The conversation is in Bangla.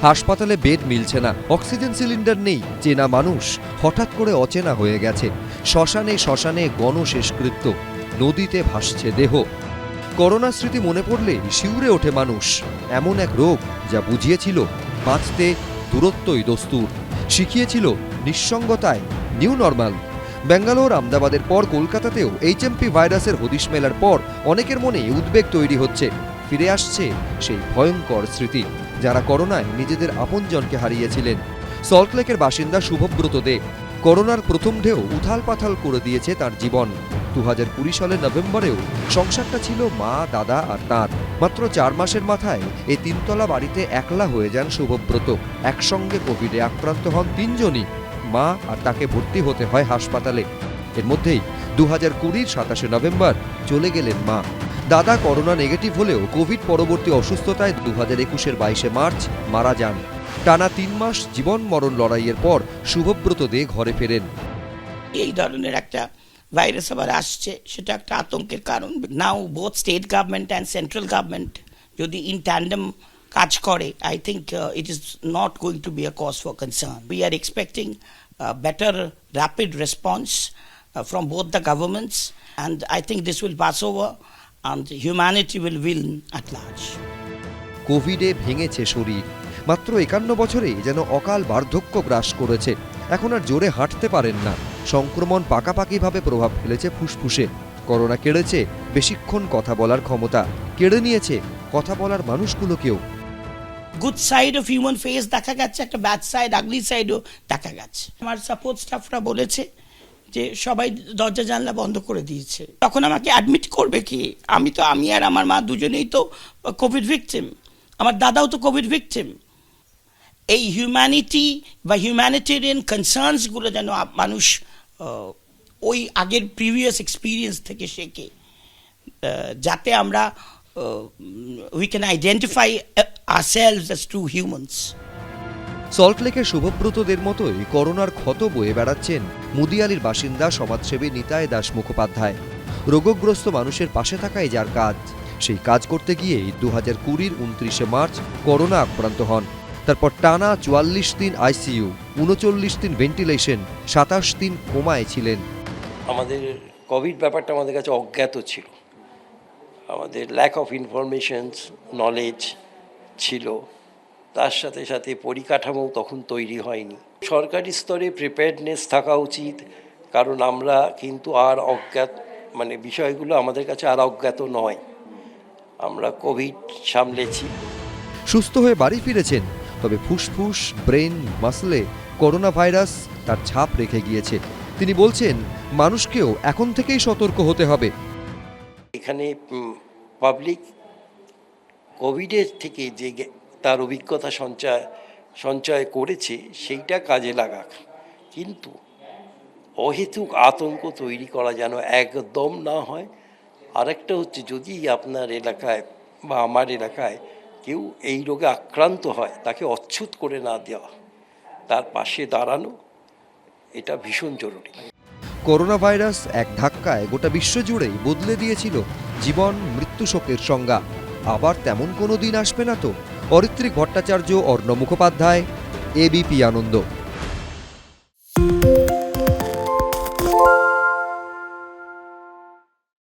হাসপাতালে বেড মিলছে না, অক্সিজেন সিলিন্ডার নেই, চেনা মানুষ হঠাৎ করে অচেনা হয়ে গেছে। শ্মশানে শ্মশানে গণশেষকৃত্য, নদীতে ভাসছে দেহ। করোনা স্মৃতি মনে পড়লে শিউরে ওঠে মানুষ। এমন এক রোগ যা বুঝিয়েছিল বাঁচতে দূরত্বই দস্তুর, শিখিয়েছিল নিঃসঙ্গতায় নিউ নর্মাল। বেঙ্গালোর আমদাবাদের পর কলকাতাতেও এইচএমপি ভাইরাসের হদিশ মেলার পর অনেকের মনে উদ্বেগ তৈরি হচ্ছে। ফিরে আসছে সেই ভয়ঙ্কর স্মৃতি, যারা করোনায় নিজেদের আপনজনকে হারিয়েছিলেন। সল্টলেকের বাসিন্দা শুভব্রত দে। করোনার প্রথম ঢেউ উথাল পাথাল করে দিয়েছে তার জীবন। 2020 সালের নভেম্বরেও সংসারটা ছিল মা, দাদা আর তাঁর। মাত্র 4 মাসের মাথায় এই 3তলা বাড়িতে একলা হয়ে যান শুভব্রত। একসঙ্গে কোভিডে আক্রান্ত হন 3 জনই। মা আর তাকে ভর্তি হতে হয় হাসপাতালে। এর মধ্যেই 2020 27 নভেম্বর চলে গেলেন মা। দাদা করোনা নেগেটিভ হলেও কোভিড পরবর্তী অসুস্থতায় 2021 22 মার্চ মারা যান। টানা 3 মাস জীবন মরণ লড়াইয়ের পর শুভব্রত দে ঘরে ফেরেন। এই ধরনের একটা ভাইরাস আবার আসছে, সেটা একটা আতঙ্কের কারণ। Now both state government and central government যদি ইন ট্যান্ডেম কাজ করে, I think it is not going to be a cause for concern. We are expecting better rapid response from both the governments, and I think this will pass over and humanity will win at large. কোভিডে ভেঙেছে শরীর। মাত্র 51 বছরে যেন অকাল বার্ধক্য গ্রাস করেছে। এখন আর জোরে হাঁটতে পারেন না। সংক্রমণ পাকাপাকিভাবে প্রভাব ফেলেছে ফুসফুসে। করোনা কেড়েছে বেশিক্ষণ কথা বলার ক্ষমতা, কেড়ে নিয়েছে কথা বলার মানুষগুলোকেও। Good side of human face দেখা যাচ্ছে, একটা ব্যাড সাইড, আগলি সাইডও দেখা যাচ্ছে। আমার সাপোর্ট স্টাফরা বলেছে যে সবাই দরজা জানলা বন্ধ করে দিয়েছে। তখন আমাকে অ্যাডমিট করবে কি? আমি আর আমার মা দুজনেই তো কোভিড ভিকটিম, আমার দাদাও তো কোভিড ভিকটিম। এই হিউম্যানিটি বা হিউম্যানিটেরিয়ান কনসার্নসগুলো যেন মানুষ ওই আগের প্রিভিয়াস এক্সপিরিয়েন্স থেকে শেখে, যাতে আমরা we can identify ourselves as true humans. সল্টলেকের শুভব্রতদের মতোই করোনার ক্ষত বয়ে বেড়াচ্ছেন মুদিয়ালির বাসিন্দা সমাজসেবী নিতাই দাস মুখোপাধ্যায়। রোগগ্রস্ত মানুষের পাশে থাকাই যার কাজ। সেই কাজ করতে গিয়েই 2020 29 মার্চ করোনা আক্রান্ত হন। তারপর টানা 44 দিন আইসিইউ, 39 দিন ভেন্টিলেশন, 27 দিন কোমায় ছিলেন। আমাদের কোভিড ব্যাপারটা আমাদের কাছে অজ্ঞাত ছিল। আমাদের ল্যাক অফ ইনফরমেশনস, নলেজ ছিল। তার সাথে সাথে পরিকাঠামো তখন তৈরি হয়নি। সরকারি স্তরে প্রিপেয়ারনেস থাকা উচিত, কারণ আমরা কিন্তু আর অজ্ঞাত, মানে বিষয়গুলো আমাদের কাছে আর অজ্ঞাত নয়। আমরা কোভিড সামলেছি। সুস্থ হয়ে বাড়ি ফিরেছেন, তবে ফুসফুস, ব্রেন, মাসলে করোনা ভাইরাস তার ছাপ রেখে গিয়েছে। তিনি বলছেন মানুষকেও এখন থেকেই সতর্ক হতে হবে। এখানে পাবলিক কোভিডের থেকে যে তার অভিজ্ঞতা সঞ্চয় করেছে সেইটা কাজে লাগাক, কিন্তু অহেতুক আতঙ্ক তৈরি করা যেন একদম না হয়। আরেকটা হচ্ছে, যদি আপনার এলাকায় বা আমার এলাকায় কেউ এই রোগে আক্রান্ত হয়, তাকে অচ্ছুত করে না দেওয়া, তার পাশে দাঁড়ানো, এটা ভীষণ জরুরি। করোনা ভাইরাস এক ধাক্কায় গোটা বিশ্ব জুড়েই বদলে দিয়েছিল জীবন মৃত্যু শোকের সংজ্ঞা। আবার তেমন কোনো দিন আসবে না তো? অরিত্রিক ভট্টাচার্য, অর্ণব মুখোপাধ্যায়, এবিপি আনন্দ।